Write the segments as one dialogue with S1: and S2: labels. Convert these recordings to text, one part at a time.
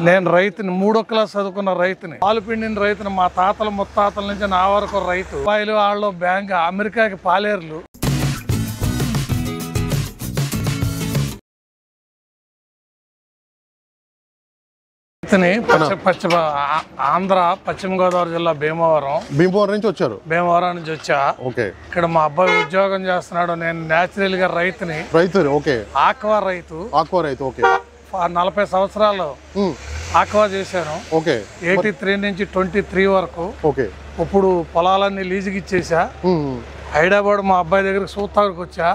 S1: నేను రైతుని, 3వ క్లాస్ చదువుకున్న రైతుని, పాలు పిండిన రైతుని. మా తాతల ముత్తాతల నుంచి నా వరకు రైతు. అబ్బాయిలు వాళ్ళు బ్యాంక్ అమెరికాకి పాలేరులు. పశ్చిమ ఆంధ్ర, పశ్చిమ గోదావరి జిల్లా భీమవరం
S2: నుంచి వచ్చారు.
S1: భీమవరం నుంచి వచ్చా. ఇక్కడ మా అబ్బాయి ఉద్యోగం చేస్తున్నాడు. నేను న్యాచురల్ గా రైతుని. ఆక్వా రైతు. 40 సంవత్సరాలు ఆక్వా చేశాను. 83 నుంచి 23 వరకు. ఇప్పుడు పొలాలన్నీ లీజుకి ఇచ్చేసా. హైదరాబాద్ మా అబ్బాయి దగ్గర చూస్తానికి వచ్చా.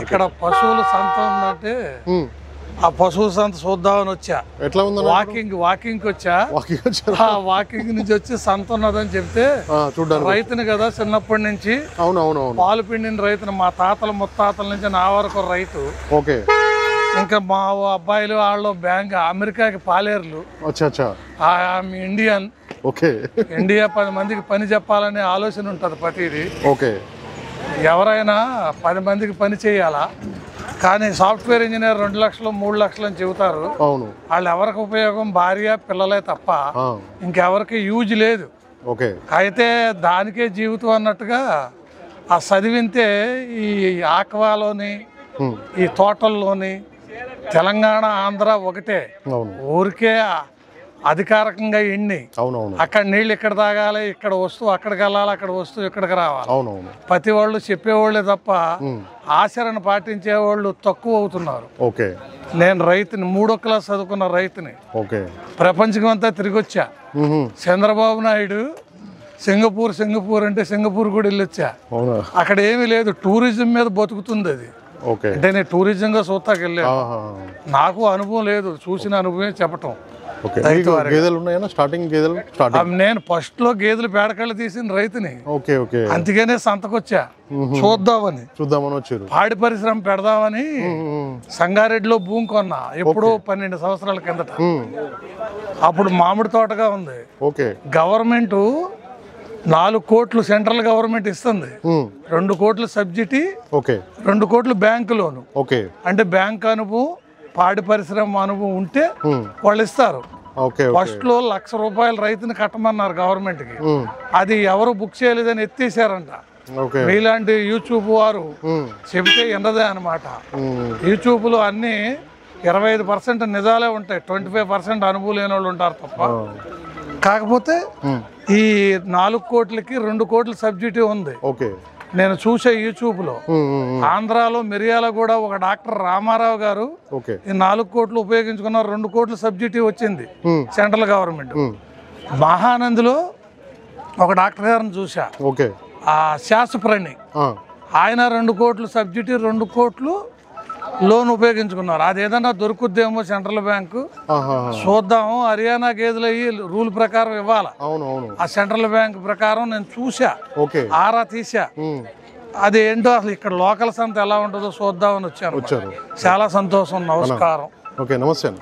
S1: ఇక్కడ పశువుల సంత ఉందంటే ఆ పశువుల సంత చూద్దామని వచ్చా. వాకింగ్ వచ్చా. వాకింగ్ నుంచి వచ్చి సంత ఉన్నదని చెప్తే రైతుని కదా చిన్నప్పటి నుంచి. పాలు పిండిన రైతుని. మా తాతల ముత్తాతల నుంచి నా వరకు రైతు. ఇంకా మా అబ్బాయిలు వాళ్ళు బ్యాంక్ అమెరికాకి పాలేరులు. ఇండియన్. ఇండియా 10 మందికి పని చెప్పాలనే ఆలోచన ఉంటది ప్రతిదీ. ఎవరైనా 10 మందికి పని చేయాలా, కానీ సాఫ్ట్వేర్ ఇంజనీర్ 2 లక్షలు 3 లక్షలు అని చెబుతారు. వాళ్ళు ఎవరికి ఉపయోగం? భార్య పిల్లలే తప్ప ఇంకెవరికి యూజ్ లేదు. అయితే దానికే జీవితం అన్నట్టుగా ఆ చదివితే ఈ ఆక్వాలోని ఈ తోటల్లోని తెలంగాణ ఆంధ్ర ఒకటే. ఊరికే అధికారికంగా ఎన్ని అక్కడ నీళ్ళు ఇక్కడ తాగాలి, ఇక్కడ వస్తువు అక్కడికి వెళ్ళాలి, అక్కడ వస్తువు ఇక్కడికి రావాలి. ప్రతి వాళ్ళు చెప్పేవాళ్ళే తప్ప ఆచరణ పాటించే వాళ్ళు తక్కువ అవుతున్నారు. నేను రైతుని, 3వ క్లాస్ చదువుకున్న రైతుని. ప్రపంచం అంతా తిరిగి వచ్చా. చంద్రబాబు నాయుడు సింగపూర్ అంటే సింగపూర్ కూడా వెళ్ళొచ్చా. అక్కడ ఏమీ లేదు, టూరిజం మీద బతుకుతుంది అది. అంటే నేను టూరిజంగా చూస్తాకి వెళ్ళాను. నాకు అనుభవం లేదు, చూసిన అనుభవమే చెప్పటం. నేను ఫస్ట్ లో గేదెలు పేడకళ్ళు తీసిన రైతుని. అందుకనే సంతకొచ్చా చూద్దామని వచ్చారు. పాడి పరిశ్రమ పెడదామని సంగారెడ్డిలో భూమి కొన్నా. ఎప్పుడో 12 సంవత్సరాల కిందట. అప్పుడు మామిడి తోటగా ఉంది. గవర్నమెంట్ 4 కోట్లు సెంట్రల్ గవర్నమెంట్ ఇస్తుంది. 2 కోట్లు సబ్సిడీ, 2 కోట్లు బ్యాంకు లోను. అంటే బ్యాంక్ అనుభవం, పాడి పరిశ్రమ అనుభవం ఉంటే వాళ్ళు ఇస్తారు. ఫస్ట్ లో ₹1,00,000 రైతుని కట్టమన్నారు గవర్నమెంట్ కి. అది ఎవరు బుక్ చేయలేదని ఎత్తేసారంట. మీలాంటి యూట్యూబ్ వారు చెబితే వినదే అనమాట. యూట్యూబ్ లో అన్ని 25% నిజాలే ఉంటాయి, 25% అనుభవం లేని వాళ్ళు ఉంటారు తప్ప. కాకపోతే ఈ 4 కోట్లకి 2 కోట్ల సబ్సిడీ ఉంది. నేను చూసే యూట్యూబ్ లో. ఆంధ్రాలో మిర్యాలగూడ ఒక డాక్టర్ రామారావు గారు ఈ 4 కోట్లు ఉపయోగించుకున్నారు. 2 కోట్ల సబ్సిడీ వచ్చింది సెంట్రల్ గవర్నమెంట్. మహానందిలో ఒక డాక్టర్ గారిని చూసా, ఆ శాస్త్రప్రణి. ఆయన 2 కోట్ల సబ్సిడీ, 2 కోట్లు లోన్ ఉపయోగించుకున్నారు. అది ఏదన్నా దొరుకుద్దేమో సెంట్రల్ బ్యాంకు చూద్దాము. హర్యానా గేదెలు అయ్యి రూల్ ప్రకారం ఇవ్వాలి. ఆ సెంట్రల్ బ్యాంక్ ప్రకారం నేను చూసా, ఆరా తీసా. అది ఏంటో అసలు ఇక్కడ లోకల్ సంత ఎలా ఉంటుందో చూద్దామని వచ్చాను. చాలా సంతోషం. నమస్కారం.
S2: నమస్తే.